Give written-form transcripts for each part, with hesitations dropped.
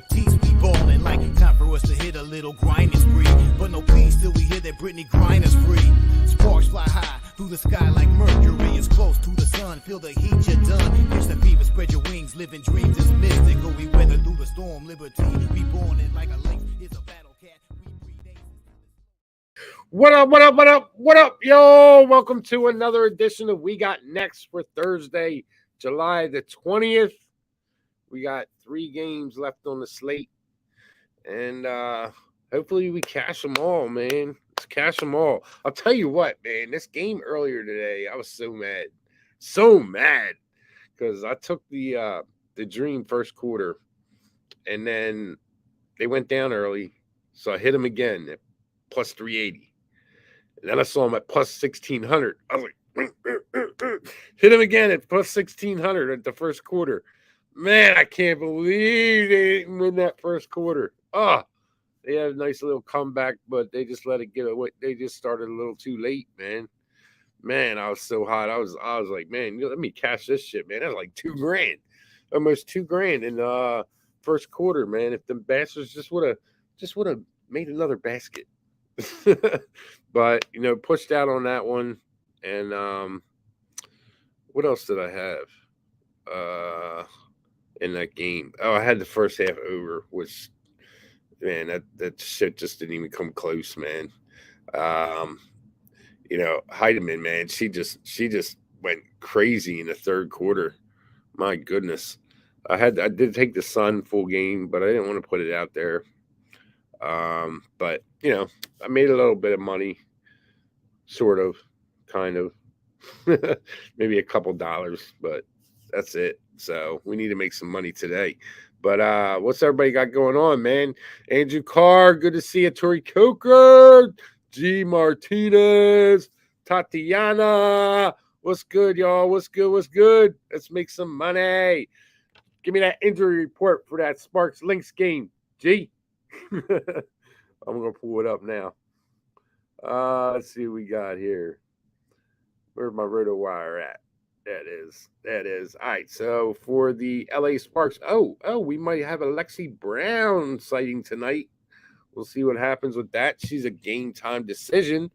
Batiste, we ballin' like time for us to hit a little grinding spree. But no peace till we hear that Britney Griner's free. Sparks fly high through the sky like Mercury is close to the sun. Feel the heat, you're done. Catch the fever, spread your wings. Living dreams is mystical. We weather through the storm. Liberty, we born in like a lynx. It's a battle cat. We breathe. What up, what up, what up, what up, yo? Welcome to another edition of We Got Next for Thursday, July the 20th. We got 3 games left on the slate, and hopefully we cash them all, man. Let's cash them all. I'll tell you what, man, this game earlier today, I was so mad, because I took the Dream first quarter, and then they went down early, so I hit them again at plus 380. And then I saw him at plus 1,600. I was like, hit him again at plus 1,600 at the first quarter. Man, I can't believe they didn't win that first quarter. Oh, they had a nice little comeback, but they just let it get away. They just started a little too late, man. Man, I was so hot. I was like, man, let me cash this shit, man. That's like $2,000, almost $2,000 in the first quarter, man. If the bastards just would have made another basket. But pushed out on that one. And what else did I have in that game? Oh, I had the first half over, which, man, that shit just didn't even come close, man. Heidemann, man, she just went crazy in the third quarter. My goodness. I did take the Sun full game, but I didn't want to put it out there. But I made a little bit of money, sort of, kind of, maybe a couple dollars, but that's it. So we need to make some money today. But what's everybody got going on, man? Andrew Carr, good to see you. Tori Coker, G Martinez, Tatiana, what's good, y'all? What's good? Let's make some money. Give me that injury report for that Sparks Lynx game, G. I'm gonna pull it up now. Let's see what we got here. Where's my RotoWire at? That is. All right, so for the LA Sparks, we might have a Lexi Brown sighting tonight. We'll see what happens with that. She's a game time decision.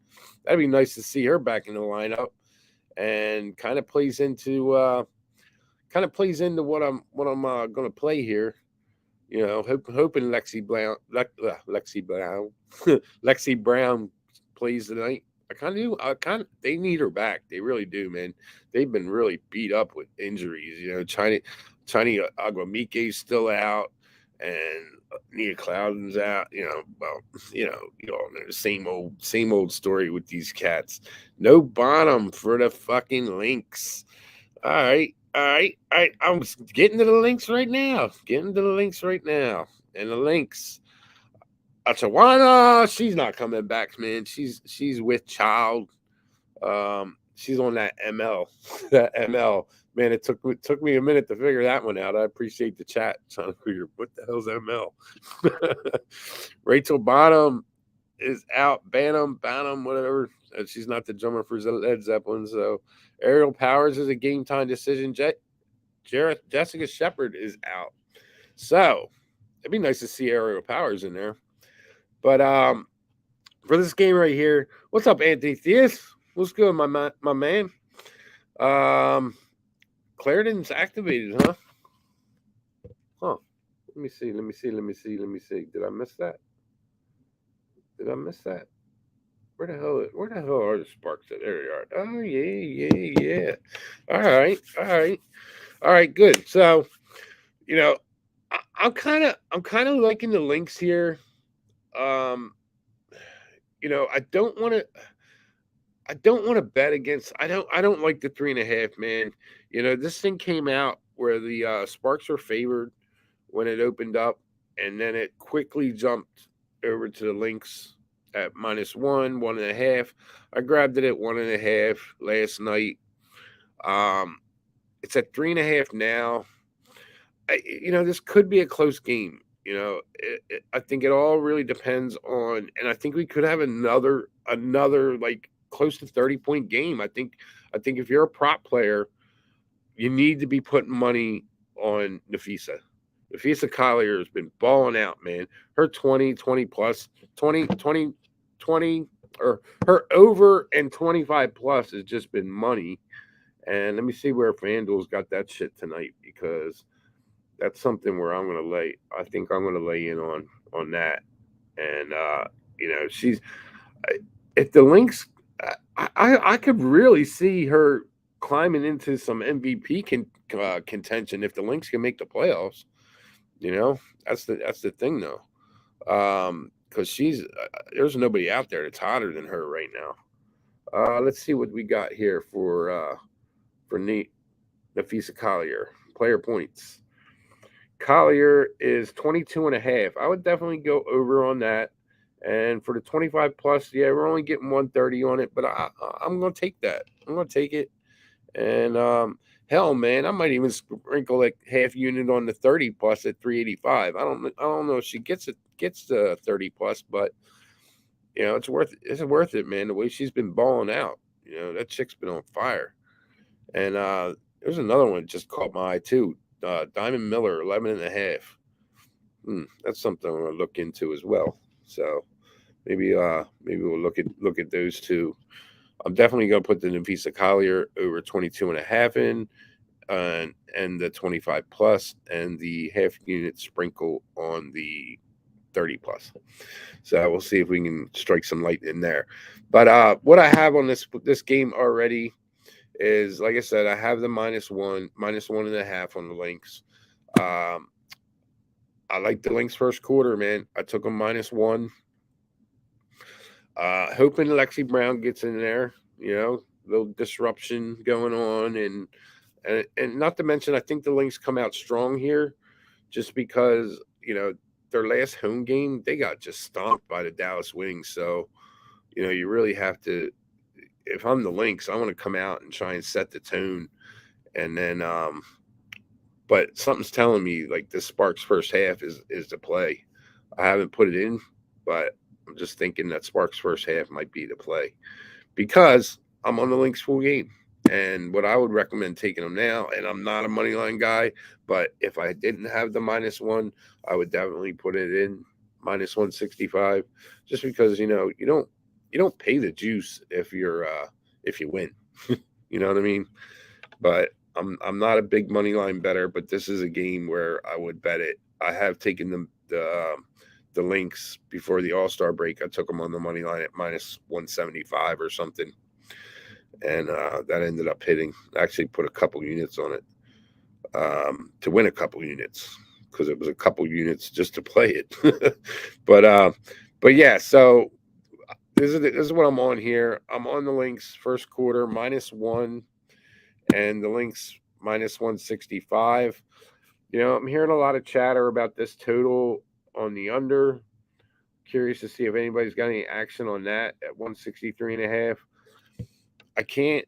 That'd be nice to see her back in the lineup, and kind of plays into what I'm gonna play here. Hoping Lexi Brown plays tonight. They need her back. They really do, man. They've been really beat up with injuries. China Aguamike's still out, and Nia Cloudon's out. You all know the same old story with these cats. No bottom for the fucking Lynx. All right. I'm getting to the Lynx right now. And the Lynx, Achawana, she's not coming back, man. She's with child. She's on that ML. That ML. Man, it took me a minute to figure that one out. I appreciate the chat trying to figure what the hell's ML. Rachel Bonham is out. Banham, whatever. She's not the drummer for Led Zeppelin, so Ariel Powers is a game time decision. Jessica Shepard is out. So it'd be nice to see Ariel Powers in there. But for this game right here, what's up, Anthony Theus? What's good, my man? Clarendon's activated, huh? Let me see. Did I miss that? Where the hell are the Sparks at? There they are. Oh, yeah. All right, good. So, I'm kind of liking the Lynx here. I don't want to bet against. I don't like the 3.5, man. This thing came out where the Sparks were favored when it opened up, and then it quickly jumped over to the Lynx at -1, 1.5. I grabbed it at 1.5 last night. It's at 3.5 now. This could be a close game. I think it all really depends on, and I think we could have another like close to 30-point game. I think if you're a prop player, you need to be putting money on Nafisa. Nafisa Collier has been balling out, man. Her 20 plus, 20, or her over and 25 plus has just been money. And let me see where FanDuel's got that shit tonight, because that's something where I'm going to lay. I think I'm going to lay in on that. And she's if the Lynx, I could really see her climbing into some MVP contention if the Lynx can make the playoffs. That's the thing though, because there's nobody out there that's hotter than her right now. Let's see what we got here for Nafisa Collier player points. Collier is 22.5. I would definitely go over on that. And for the 25 plus, yeah, we're only getting 130 on it, but I'm going to take that. I'm going to take it. And hell, man, I might even sprinkle like half unit on the 30 plus at 385. I don't know if she gets the 30 plus, but it's worth it, man. The way she's been balling out, that chick's been on fire. And there's another one that just caught my eye too. Diamond Miller, 11.5. That's something I'm gonna look into as well. So maybe we'll look at those two. I'm definitely gonna put the Nafisa Collier over 22.5 in, and the 25 plus, and the half unit sprinkle on the 30 plus. So we'll see if we can strike some light in there. But what I have on this game already is, like I said, I have the -1.5 on the Lynx. I like the Lynx first quarter, man. I took them -1. Hoping Lexi Brown gets in there, little disruption going on, and not to mention, I think the Lynx come out strong here, just because their last home game they got just stomped by the Dallas Wings. So you really have to. If I'm the Lynx, I want to come out and try and set the tone, and then but something's telling me like this Sparks first half is the play. I haven't put it in, but I'm just thinking that Sparks first half might be the play, because I'm on the Lynx full game. And what I would recommend taking them now, and I'm not a money line guy, but if I didn't have the -1, I would definitely put it in -165, just because you don't pay the juice if you win. You know what I mean? But I'm not a big money line bettor, but this is a game where I would bet it. I have taken the Lynx before the All-Star break. I took them on the money line at -175 or something, and that ended up hitting. I actually put a couple units on it to win a couple units, because it was a couple units just to play it. but yeah, so this is what I'm on here. I'm on the Lynx first quarter -1, and the Lynx -165. I'm hearing a lot of chatter about this total on the under. Curious to see if anybody's got any action on that at 163.5. I can't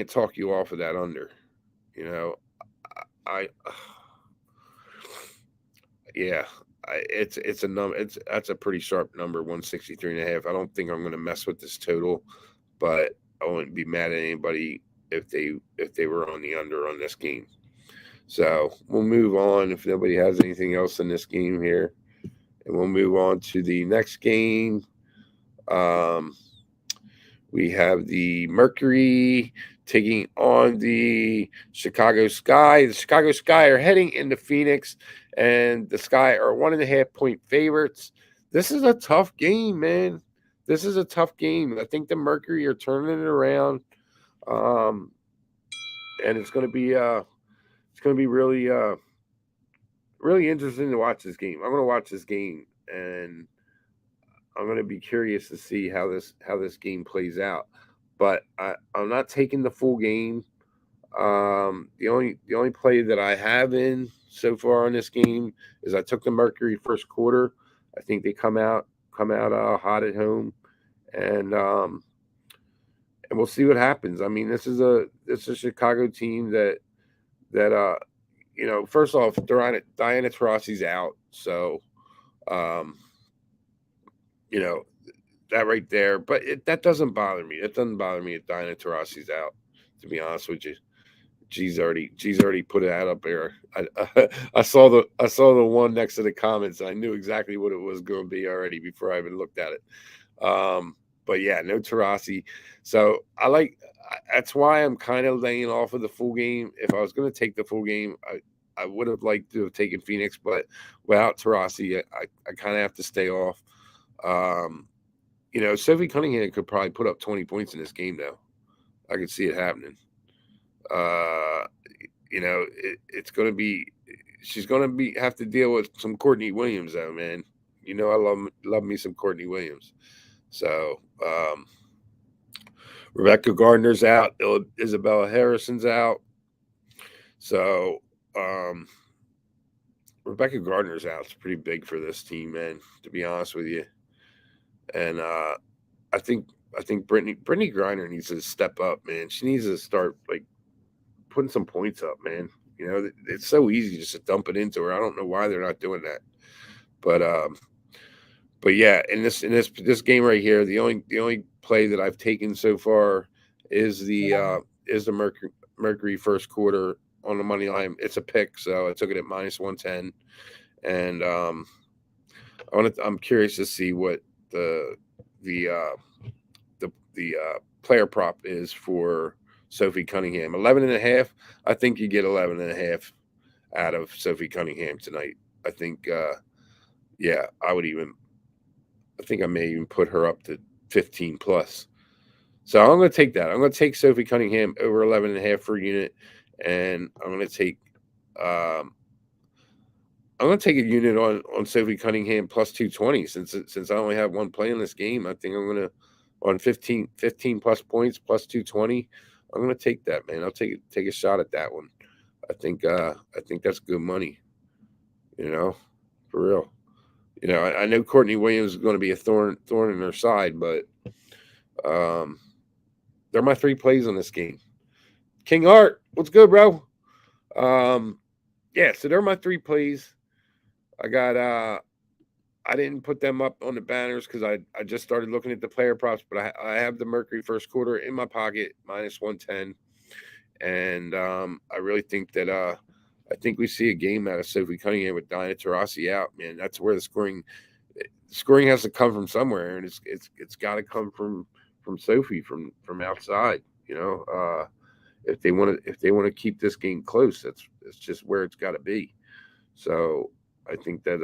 talk you off of that under. It's a number. That's a pretty sharp number, 163.5. I don't think I'm going to mess with this total, but I wouldn't be mad at anybody if they were on the under on this game. So we'll move on if nobody has anything else in this game here, and we'll move on to the next game. We have the Mercury taking on the Chicago Sky. The Chicago Sky are heading into Phoenix, and the Sky are 1.5-point favorites. This is a tough game, man. This is a tough game. I think the Mercury are turning it around, and it's going to be really really interesting to watch this game. I'm going to watch this game, and I'm going to be curious to see how this game plays out. But I'm not taking the full game. The only play that I have in so far on this game is I took the Mercury first quarter. I think they come out hot at home, and we'll see what happens. I mean, this is a Chicago team that first off, Diana Taurasi's out, so that right there. But that doesn't bother me. It doesn't bother me if Diana Taurasi's out, to be honest with you. G's already put it out up there. I saw the one next to the comments. I knew exactly what it was going to be already before I even looked at it. But yeah, no Tarasi. So that's why I'm kind of laying off of the full game. If I was going to take the full game, I would have liked to have taken Phoenix, but without Tarasi, I kind of have to stay off. Sophie Cunningham could probably put up 20 points in this game, though. I could see it happening. It's going to be, she's going to have to deal with some Courtney Williams, though, man. I love me some Courtney Williams. So, Rebecca Gardner's out. Isabella Harrison's out. So, Rebecca Gardner's out. It's pretty big for this team, man, to be honest with you. And I think Brittany Griner needs to step up, man. She needs to start putting some points up, man. It's so easy just to dump it into her. I don't know why they're not doing that. But yeah, in this game right here, the only play that I've taken so far is the Mercury first quarter on the money line. It's a pick, so I took it at -110, and I'm curious to see what the player prop is for Sophie Cunningham. 11.5. I think you get 11.5 out of Sophie Cunningham tonight. I think, I think I may even put her up to 15 plus. So I'm going to take that. I'm going to take Sophie Cunningham over 11.5 per unit, and I'm going to take a unit on Sophie Cunningham plus 220 since I only have one play in this game. I think I'm going to on 15 plus points plus 220. I'm going to take that, man. I'll take a shot at that one. I think that's good money. For real. I know Courtney Williams is going to be a thorn in her side, but they're my 3 plays on this game. King Art, what's good, bro? So they're my 3 plays. I got I didn't put them up on the banners because I just started looking at the player props, but I have the Mercury first quarter in my pocket, -110. And I really think that I think we see a game out of Sophie Cunningham with Diana Taurasi out, man. That's where the scoring has to come from somewhere, and it's got to come from Sophie from outside. If they want to keep this game close, that's just where it's got to be. So I think that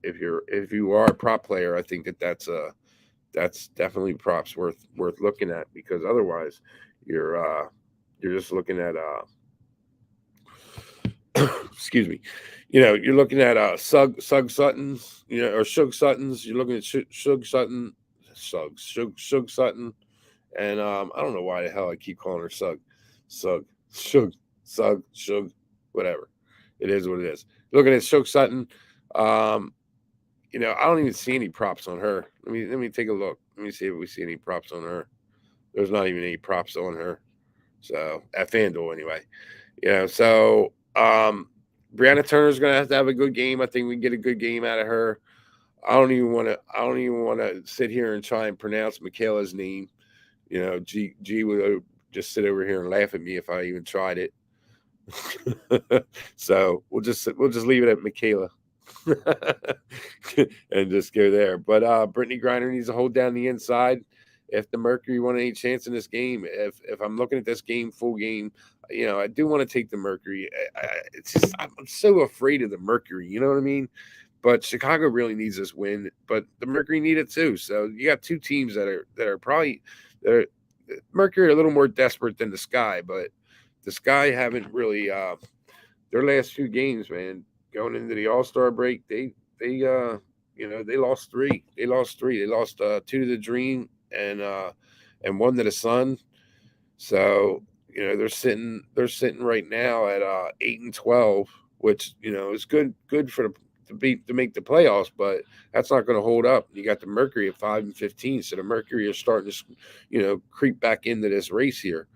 if you are a prop player, I think that's definitely props worth looking at, because otherwise you're just looking at excuse me, you're looking at Sug Suttons, or Shug Suttons. You're looking at Shug Sutton, Shug Sutton, and I don't know why the hell I keep calling her Shug, whatever. It is what it is. Looking at Shug Sutton, I don't even see any props on her. Let me take a look. Let me see if we see any props on her. There's not even any props on her. So at FanDuel anyway. So Brianna Turner's gonna have a good game. I think we can get a good game out of her. I don't even want to sit here and try and pronounce Michaela's name. G would just sit over here and laugh at me if I even tried it. So we'll just leave it at Michaela. And just go there. But Brittany Griner needs to hold down the inside. If the Mercury want any chance in this game, if I'm looking at this game, full game, I do want to take the Mercury. It's just I'm so afraid of the Mercury. You know what I mean? But Chicago really needs this win. But the Mercury need it too. So you got 2 teams that are probably Mercury are a little more desperate than the Sky, but the Sky haven't really their last 2 games, man. Going into the All-Star break, they lost 3. They lost 2 to the Dream and 1 to the Sun. So they're sitting right now at 8-12, which is good for to make the playoffs, but that's not going to hold up. You got the Mercury at 5-15, so the Mercury is starting to creep back into this race here,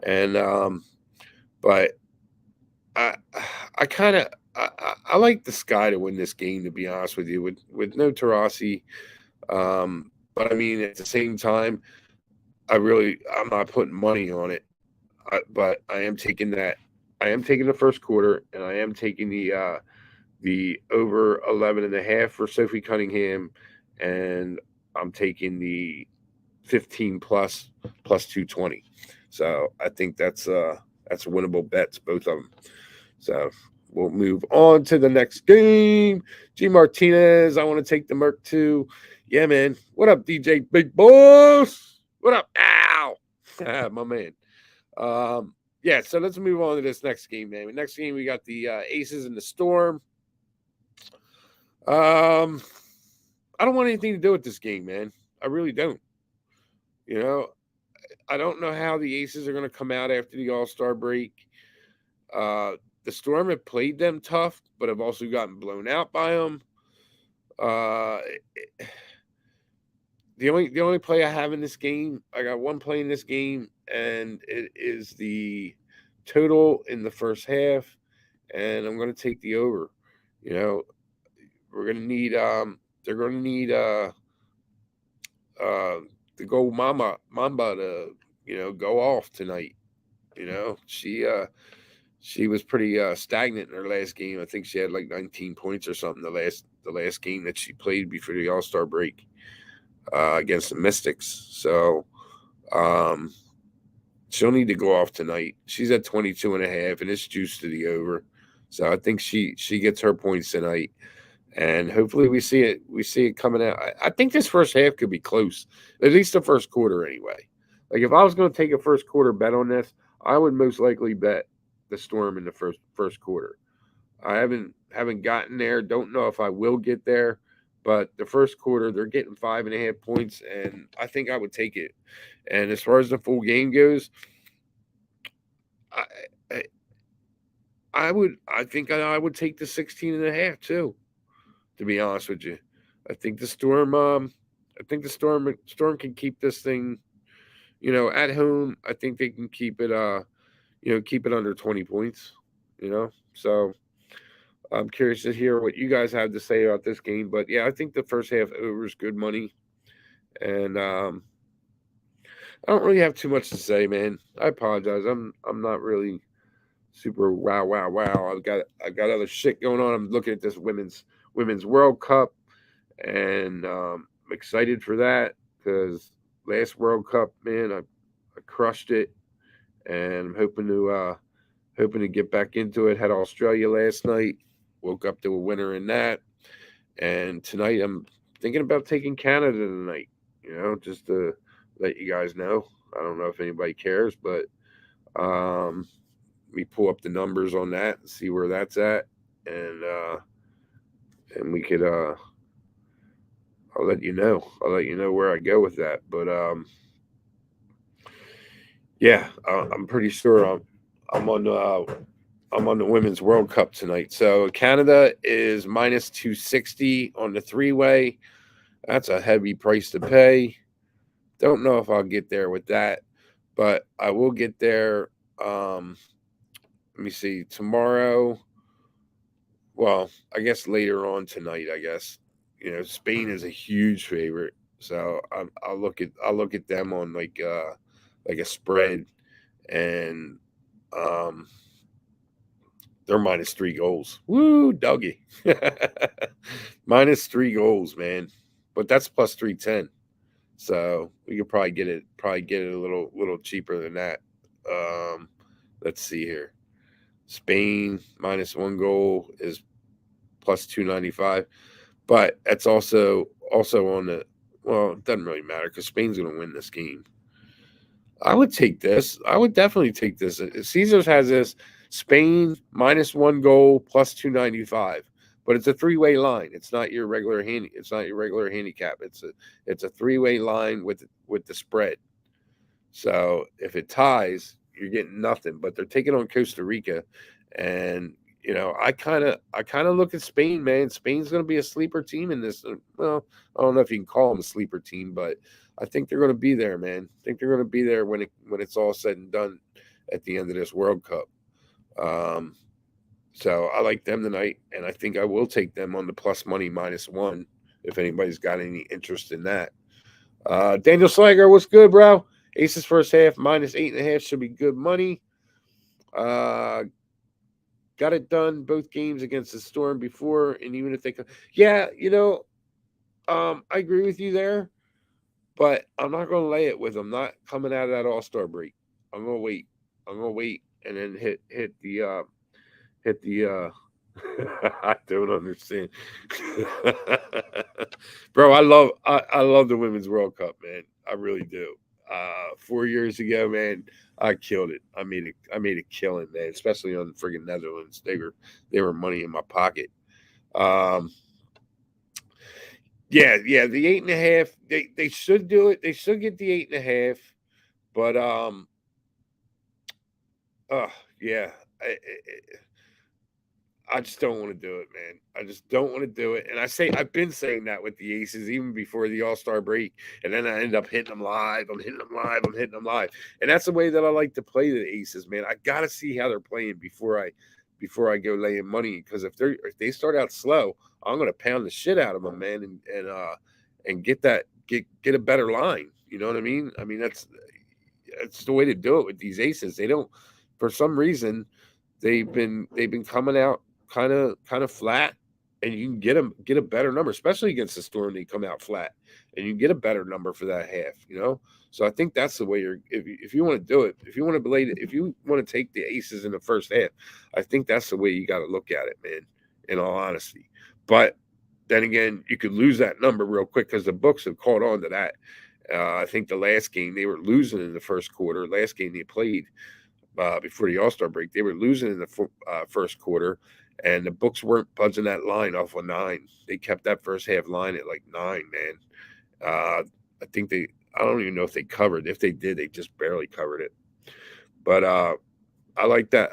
and but I like the Sky to win this game, to be honest with you, with no Taurasi. But I mean, at the same time, I'm not putting money on it, but I am taking that I am taking the first quarter, and I am taking the over 11.5 for Sophie Cunningham, and I'm taking the 15 plus 220. So I think that's winnable bets, both of them. So we'll move on to the next game. G Martinez, I want to take the Merc too. Yeah, man. What up, DJ Big Boss? What up? Ow! My man. Yeah, so let's move on to this next game, man. Next game, we got the Aces and the Storm. I don't want anything to do with this game, man. I really don't. You know, I don't know how the Aces are going to come out after the All-Star break. The Storm have played them tough, but have also gotten blown out by them. The only play I have in this game, I got one play in this game, and it is the total in the first half, and I'm going to take the over. You know, we're going to need they're going to need the gold Mamba to go off tonight. She was pretty stagnant in her last game. I think she had like 19 points or something the last game that she played before the All-Star break against the Mystics. So she'll need to go off tonight. She's at 22.5, and it's juiced to the over. So I think she gets her points tonight. And hopefully we see it coming out. I think this first half could be close, at least the first quarter anyway. Like if I was going to take a first quarter bet on this, I would most likely bet the Storm in the first quarter. I haven't gotten there. Don't know if I will get there, but the first quarter they're getting 5.5 points, and I think I would take it. And as far as the full game goes, I would take the 16.5 too. To be honest with you, I think the Storm. Storm can keep this thing, at home. I think they can keep it. Keep it under 20 points. So I'm curious to hear what you guys have to say about this game. But yeah, I think the first half over is good money, and I don't really have too much to say, man. I apologize. I'm not really super wow. I've got other shit going on. I'm looking at this women's World Cup, and I'm excited for that because last World Cup, man, I crushed it, and I'm hoping to get back into it. Had Australia last night, woke up to a winner in that, and tonight I'm thinking about taking Canada tonight. Just to let you guys know. I don't know if anybody cares, but we pull up the numbers on that and see where that's at, and we could I'll let you know where I go with that. But yeah, I'm pretty sure I'm on the Women's World Cup tonight. So Canada is minus 260 on the 3-way. That's a heavy price to pay. Don't know if I'll get there with that, but I will get there. Let me see, tomorrow. Well, I guess later on tonight. I guess Spain is a huge favorite, so I'll look at them on like a spread, and they're minus 3 goals. Woo, doggy. Minus 3 goals, man. But that's plus 310. So we could probably get it a little cheaper than that. Let's see here. Spain minus 1 goal is plus 295. But that's also on the, well, it doesn't really matter because Spain's going to win this game. I would take this. I would definitely take this. Caesars has this Spain minus 1 goal plus 295, but it's a 3-way line. It's not your regular handicap. It's a 3-way line with the spread. So if it ties, you're getting nothing. But they're taking on Costa Rica, and I kind of look at Spain, man. Spain's going to be a sleeper team in this. Well, I don't know if you can call them a sleeper team, but I think they're going to be there, man. I think they're going to be there when it's all said and done at the end of this World Cup. So I like them tonight, and I think I will take them on the plus money minus 1 if anybody's got any interest in that. Daniel Slager, what's good, bro? Aces first half minus 8.5 should be good money. got it done both games against the Storm before, and even if they come, yeah, I agree with you there, but I'm not going to lay it with them not coming out of that All-Star break. I'm going to wait. I'm going to wait and then hit the I don't understand. Bro, I love the Women's World Cup, man. I really do. 4 years ago, man, I killed it. I made a killing, man, especially on the friggin' Netherlands. They were money in my pocket. Um yeah, the 8.5. They should do it. They should get the 8.5. But uh yeah. I just don't want to do it, man. I just don't want to do it. And I've been saying that with the Aces even before the All-Star break. And then I end up hitting them live. I'm hitting them live. I'm hitting them live. And that's the way that I like to play the Aces, man. I gotta see how they're playing before I go laying money. Because if they start out slow, I'm gonna pound the shit out of them, man, and get a better line. You know what I mean? I mean that's the way to do it with these Aces. They don't, for some reason, they've been coming out kind of flat, and you can get a better number, especially against the Storm. They come out flat, and you get a better number for that half. So I think that's the way if you want to do it, if you want to if you want to take the Aces in the first half, I think that's the way you got to look at it, man. In all honesty, but then again, you could lose that number real quick because the books have caught on to that. I think the last game they were losing in the first quarter. Last game they played before the All-Star break, they were losing in the first quarter, and the books weren't budging that line off of 9. They kept that first half line at like 9, man. I think I don't even know if they covered. If they did, they just barely covered it. But I like that.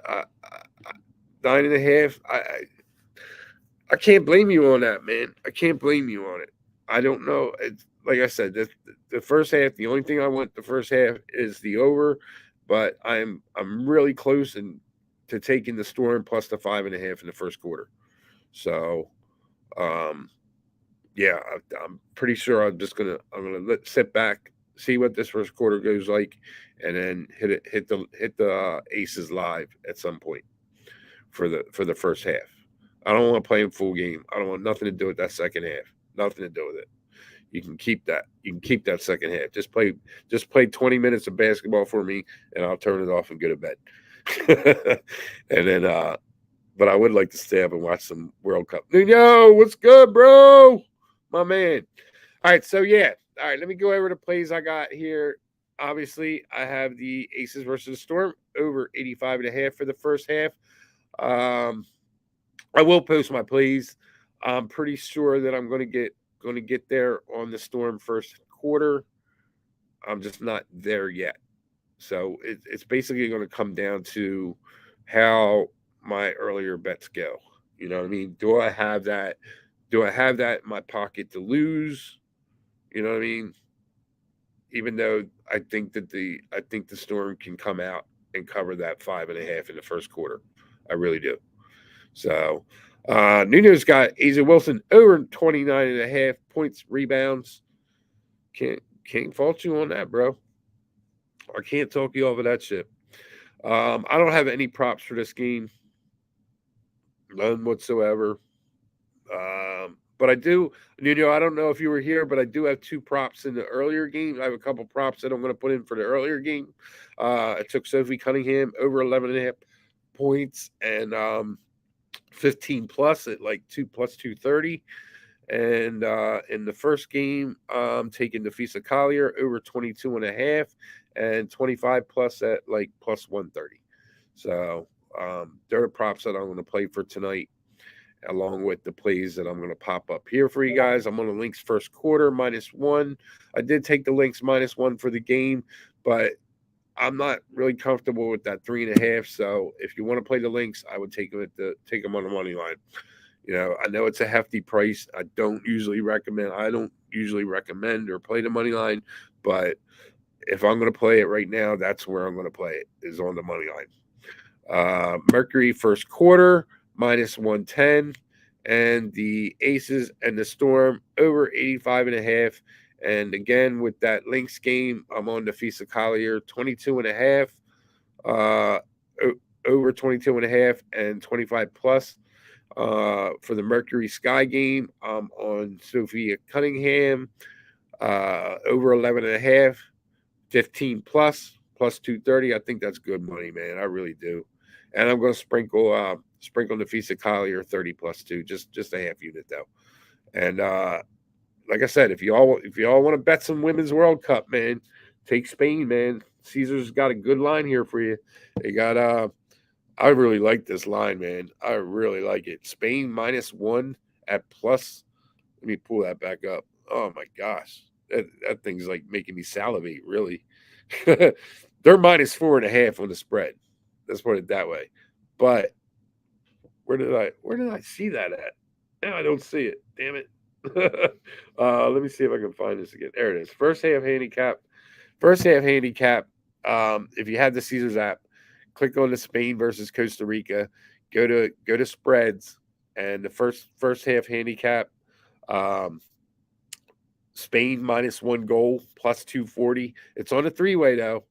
9.5. I can't blame you on that, man. I can't blame you on it. I don't know. It's, like I said, the first half. The only thing I want the first half is the over, but I'm really close to taking the Storm plus the 5.5 in the first quarter. So, yeah, I'm pretty sure I'm gonna sit back, see what this first quarter goes like, and then hit the Aces live at some point for the first half. I don't want to play in full game. I don't want nothing to do with that second half. Nothing to do with it. You can keep that. You can keep that second half. Just play 20 minutes of basketball for me, and I'll turn it off and go to bed. And then but I would like to stay up and watch some World Cup. Nuno, what's good, bro? My man. All right, so yeah. All right, let me go over the plays I got here. Obviously, I have the Aces versus Storm over 85.5 for the first half. I will post my plays. I'm pretty sure that I'm going to get there on the Storm first quarter. I'm just not there yet. So it's basically going to come down to how my earlier bets go. You know what I mean? Do I have that? Do I have that in my pocket to lose? You know what I mean? Even though I think the Storm can come out and cover that 5.5 in the first quarter. I really do. So Nuno's got A'ja Wilson over 29.5 points, rebounds. Can't fault you on that, bro. I can't talk you off of that shit. I don't have any props for this game. None whatsoever. But I do, Nuno, I don't know if you were here, but I do have 2 props in the earlier game. I have a couple props that I'm going to put in for the earlier game. I took Sophie Cunningham over 11.5 points and 15 plus at like 2 plus 230. And in the first game, I'm taking Nafisa Collier over 22.5 and 25 plus at like plus 130. So they're the props that I'm going to play for tonight, along with the plays that I'm going to pop up here for you guys. I'm on the Lynx first quarter -1. I did take the Lynx -1 for the game, but I'm not really comfortable with that 3.5. So if you want to play the Lynx, I would take them on the money line. I know it's a hefty price. I don't usually recommend or play the money line, but if I'm going to play it right now, that's where I'm going to play it, is on the money line. Mercury first quarter -110, and the Aces and the Storm over 85.5. And again, with that Lynx game, I'm on the Nafisa Collier 22.5. over 22.5 and 25 plus. For the Mercury Sky game, on Sophia Cunningham, over 11.5, 15 plus, plus 230. I think that's good money, man. I really do. And I'm going to sprinkle Nafisa Collier 30 plus two, just a half unit though. And like I said, if you all want to bet some Women's World Cup, man, take Spain, man. Caesar's got a good line here for you. They got I really like this line, man. I really like it. Spain -1 at plus. Let me pull that back up. Oh my gosh. That thing's like making me salivate, really. They're -4.5 on the spread. Let's put it that way. But where did I see that at? Now I don't see it. Damn it. Let me see if I can find this again. There it is. First half handicap. If you have the Caesars app, click on the Spain versus Costa Rica. Go to spreads, and the first half handicap. Spain -1 goal plus 240. It's on a three-way though,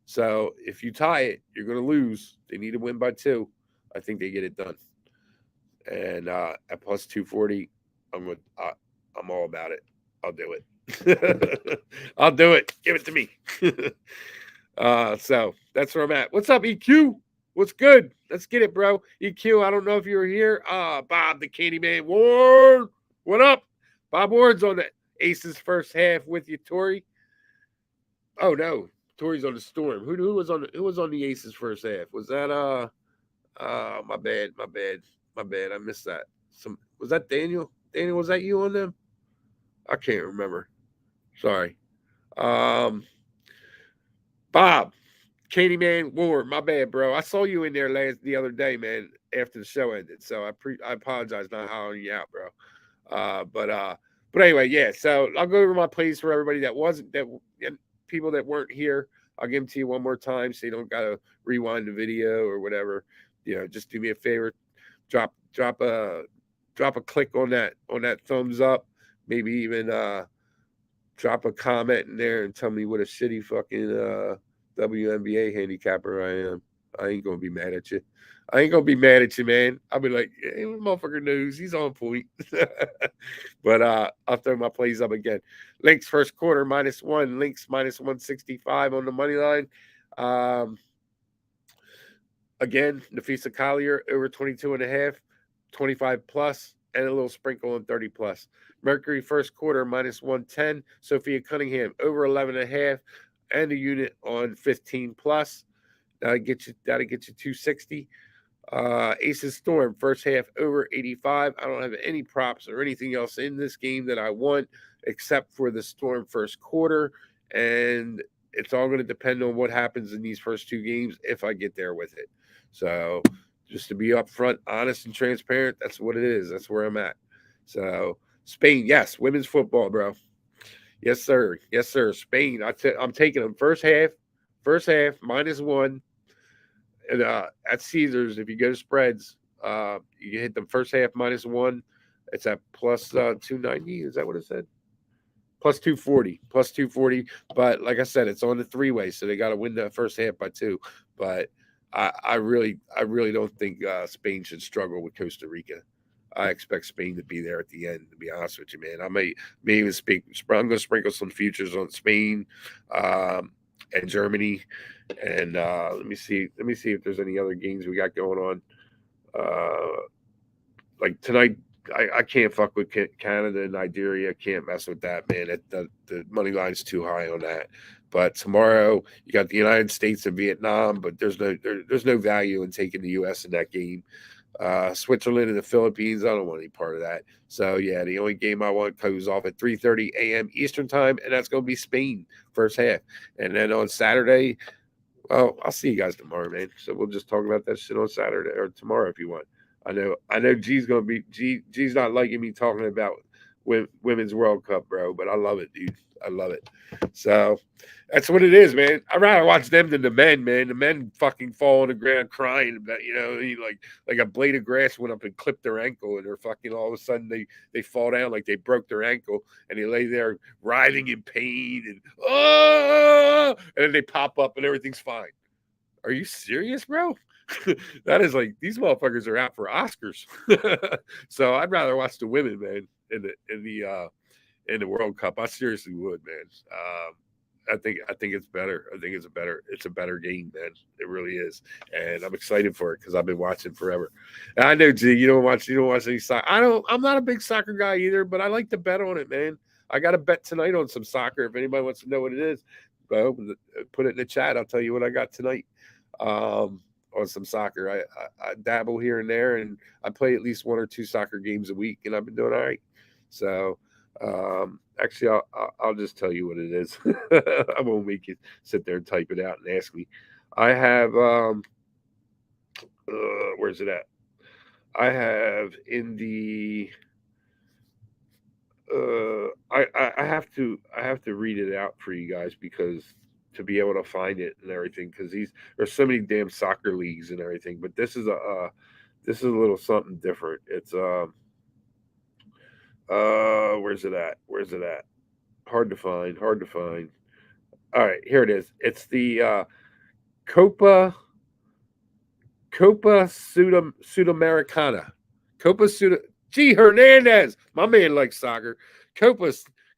so if you tie it, you're going to lose. They need to win by 2. I think they get it done. And at plus 240, I'm all about it. I'll do it. I'll do it. Give it to me. So that's where I'm at. What's up, EQ? What's good? Let's get it, bro. EQ, I don't know if you were here. Bob, the Candyman Ward. What up? Bob Ward's on the Aces first half with you, Tori. Oh no, Tori's on the Storm. Who was on the Aces first half? Was that my bad. I missed that. Was that Daniel? Daniel, was that you on them? I can't remember. Sorry. Bob, Candyman Ward, my bad, bro. I saw you in there the other day, man, after the show ended. So I apologize not hollering you out, bro. But anyway, yeah. So I'll go over my plays for everybody people that weren't here. I'll give them to you one more time so you don't gotta rewind the video or whatever. Just do me a favor, drop a click on that thumbs up, maybe even drop a comment in there and tell me what a shitty fucking WNBA handicapper I am. I ain't gonna be mad at you. Man. I'll be like, hey, motherfucker knows he's on point. But I'll throw my plays up again. Lynx first quarter -1. Lynx -165 on the money line. Again, Nafisa Collier over 22.5, 25 plus, and a little sprinkle on 30 plus. Mercury first quarter -110. Sophia Cunningham over 11.5, and a unit on 15 plus. That'll get you 260. Aces Storm first half over 85. I don't have any props or anything else in this game that I want except for the Storm first quarter, and it's all going to depend on what happens in these first 2 games if I get there with it. So just to be upfront, honest, and transparent, that's what it is. That's where I'm at. So Spain, yes, women's football, bro. Yes, sir. Spain, I'm taking them first half -1. And at Caesars, if you go to spreads, you hit them first half -1. It's at plus 290. Is that what it said? Plus 240. But like I said, it's on the three-way, so they got to win the first half by 2. But I really don't think Spain should struggle with Costa Rica. I expect Spain to be there at the end, to be honest with you, man. I may even I'm going to sprinkle some futures on Spain and Germany. And let me see if there's any other games we got going on. Like tonight, I can't fuck with Canada and Nigeria. Can't mess with that, man. The money line's too high on that. But tomorrow you got the United States and Vietnam, but there's no value in taking the U.S. in that game. Switzerland and the Philippines, I don't want any part of that. So yeah, the only game I want goes off at 3:30 a.m. Eastern time, and that's going to be Spain first half. And then on Saturday, well, I'll see you guys tomorrow, man. So we'll just talk about that shit on Saturday or tomorrow if you want. I know G's not liking me talking about Women's World Cup, bro, but I love it, dude. I love it. So that's what it is, man. I'd rather watch them than the men, man. The men fucking fall on the ground crying about, like a blade of grass went up and clipped their ankle, and they're fucking all of a sudden they fall down like they broke their ankle, and they lay there writhing in pain and then they pop up and everything's fine. Are you serious, bro? That is like these motherfuckers are out for Oscars. So I'd rather watch the women, man, in the World Cup. I seriously would, man. I think it's better. I think it's a better game, man. It really is, and I'm excited for it because I've been watching forever. And I know, G, you don't watch any soccer. I'm not a big soccer guy either, but I like to bet on it, man. I got to bet tonight on some soccer. If anybody wants to know what it is, well, put it in the chat. I'll tell you what I got tonight. On some soccer. I dabble here and there, and I play at least one or two soccer games a week, and I've been doing all right. So, actually, I'll just tell you what it is. I won't make you sit there and type it out and ask me. I have where's it at? I have in the I have to read it out for you guys because to be able to find it and everything because there's so many damn soccer leagues and everything. But this is a little something different. It's where's it at? Where's it at? Hard to find. Hard to find. All right, here it is. It's the Copa Sudamericana. Copa Suda. G Hernandez, my man likes soccer. Copa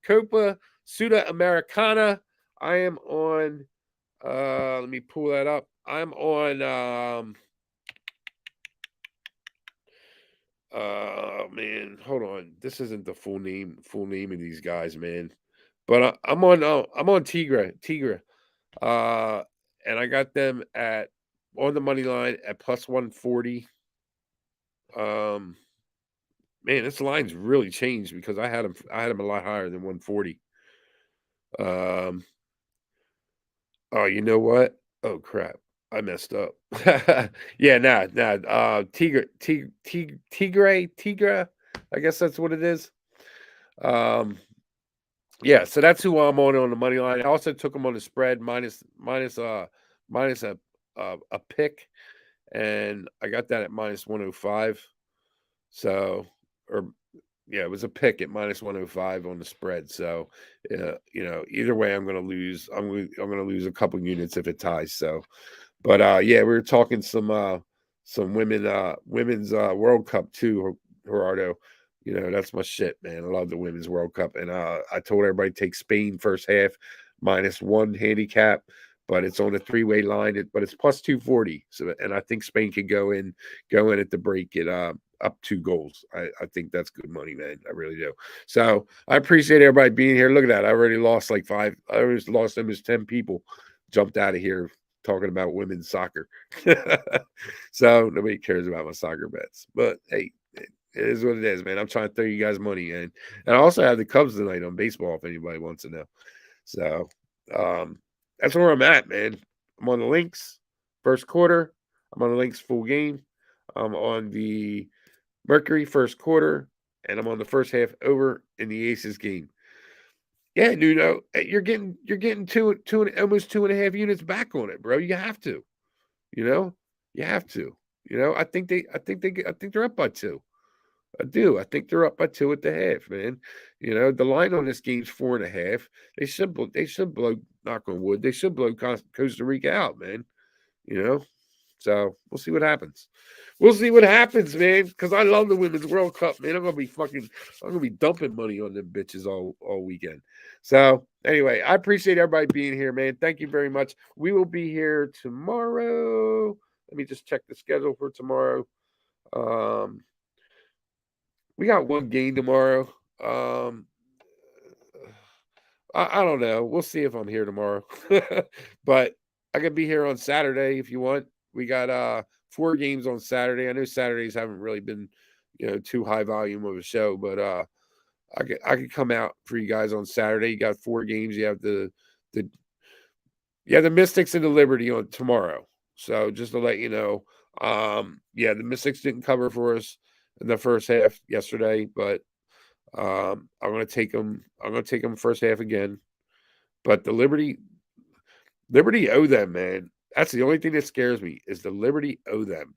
Copa Sudamericana. I am on. Let me pull that up. I'm on. Man, hold on. This isn't the full name of these guys, man. But I'm on Tigre. Uh, and I got them at on the money line at plus 140. Um, Man, this line's really changed because I had them a lot higher than 140. Um, oh, you know what? Oh crap. I messed up. Yeah, nah. Tigre. I guess that's what it is. Um, yeah, so that's who I'm on the money line. I also took them on the spread minus a pick, and I got that at minus 105. So, or yeah, it was a pick at minus 105 on the spread. So, either way, I'm going to lose. I'm going to lose a couple units if it ties. So, but yeah, we were talking some women's World Cup too, Gerardo. That's my shit, man. I love the women's World Cup, and I told everybody take Spain first half minus one handicap, but it's on a three-way line. But it's plus 240. So, and I think Spain could go in at the break at up 2 goals. I think that's good money, man. I really do. So I appreciate everybody being here. Look at that. I already lost like 5. I already lost almost 10 people. Jumped out of here talking about women's soccer. So nobody cares about my soccer bets. But hey, it is what it is, man. I'm trying to throw you guys money in. And I also have the Cubs tonight on baseball if anybody wants to know. So that's where I'm at, man. I'm on the Lynx first quarter. I'm on the Lynx full game. I'm on the Mercury first quarter, and I'm on the first half over in the Aces game. Yeah, Nuno, you're getting almost 2.5 units back on it, bro. You have to, you have to. I think they're up by 2. I do. I think they're up by 2 at the half, man. The line on this game's 4.5. They should blow. Knock on wood. They should blow Costa Rica out, man. So we'll see what happens. We'll see what happens, man. Because I love the Women's World Cup, man. I'm gonna be dumping money on them bitches all weekend. So anyway, I appreciate everybody being here, man. Thank you very much. We will be here tomorrow. Let me just check the schedule for tomorrow. We got one game tomorrow. I don't know. We'll see if I'm here tomorrow. But I can be here on Saturday if you want. We got 4 games on Saturday. I know Saturdays haven't really been, too high volume of a show, but I could come out for you guys on Saturday. You got 4 games. You have the Mystics and the Liberty on tomorrow. So just to let you know, the Mystics didn't cover for us in the first half yesterday, but I'm going to take them. I'm going to take them first half again. But the Liberty owe them, man. That's the only thing that scares me is the Liberty owe them.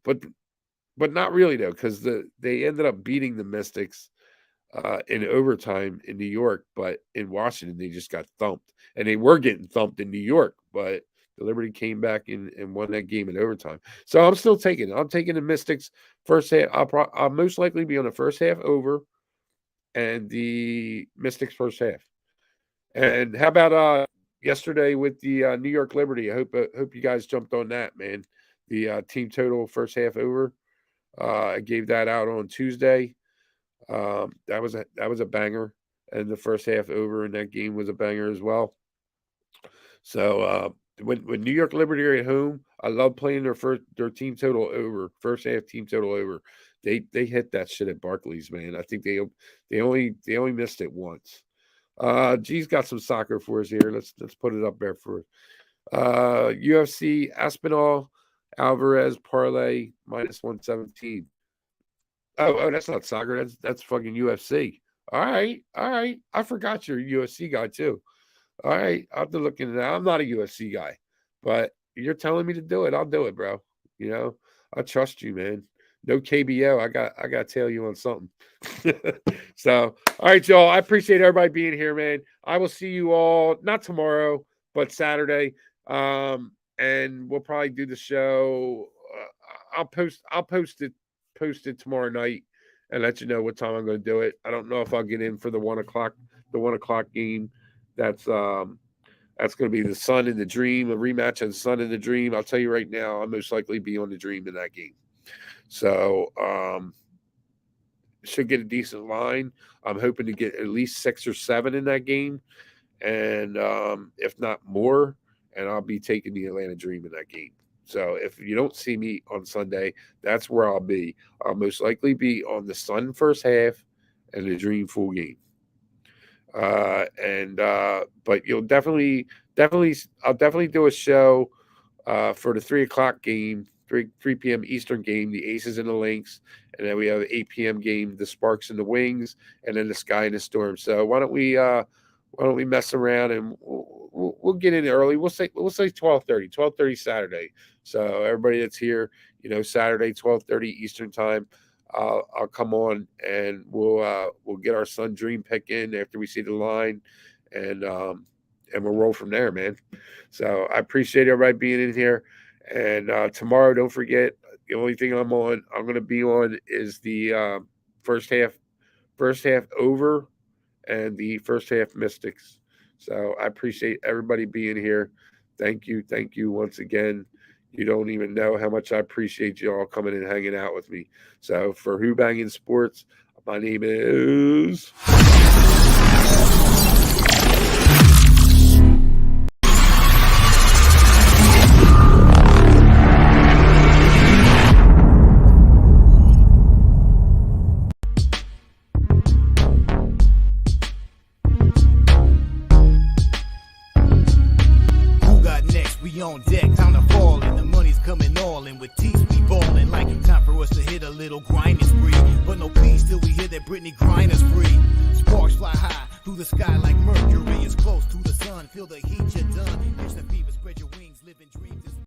But not really though, because they ended up beating the Mystics in overtime in New York, but in Washington they just got thumped, and they were getting thumped in New York, but The Liberty came back and won that game in overtime. So I'm still taking it. I'm taking the Mystics first half. I'll most likely be on the first half over and the Mystics first half. And how about yesterday with the New York Liberty? I hope you guys jumped on that, man. The team total first half over. I gave that out on Tuesday. That was a banger, and the first half over in that game was a banger as well. So when New York Liberty are at home, I love playing their team total over, first half team total over. They hit that shit at Barclays, man. I think they only missed it once. G's got some soccer for us here. Let's put it up there for UFC Aspinall Alvarez parlay -117. Oh, that's not soccer. That's fucking UFC. All right, all right. I forgot you're a UFC guy too. All right, I'll have to look into that. I'm not a UFC guy, but you're telling me to do it. I'll do it, bro. You know, I trust you, man. No KBO. I got to tell you on something. So, all right, y'all. I appreciate everybody being here, man. I will see you all not tomorrow, but Saturday. And we'll probably do the show. I'll post it tomorrow night and let you know what time I'm going to do it. I don't know if I'll get in for the 1 o'clock game. That's going to be the Sun and the Dream, a rematch of the Sun and the Dream. I'll tell you right now, I'll most likely be on the Dream in that game. So should get a decent line. I'm hoping to get at least 6 or 7 in that game, and if not more. And I'll be taking the Atlanta Dream in that game. So if you don't see me on Sunday, that's where I'll be. I'll most likely be on the Sun first half and the Dream full game. But you'll definitely, I'll definitely do a show for the 3 o'clock game, 3 p.m. Eastern game, the Aces and the Lynx, and then we have 8 p.m. game, the Sparks and the Wings, and then the Sky and the Storm. So why don't we mess around and we'll get in early. We'll say 12:30 Saturday. So everybody that's here, Saturday 12:30 Eastern time, I'll come on and we'll get our Sun Dream pick in after we see the line, and we'll roll from there, man. So I appreciate everybody being in here. And tomorrow, don't forget, the only thing I'm going to be on is the first half over and the first half Mystics. So I appreciate everybody being here. Thank you once again. You don't even know how much I appreciate you all coming and hanging out with me. So for Who-Bangin Sports, my name is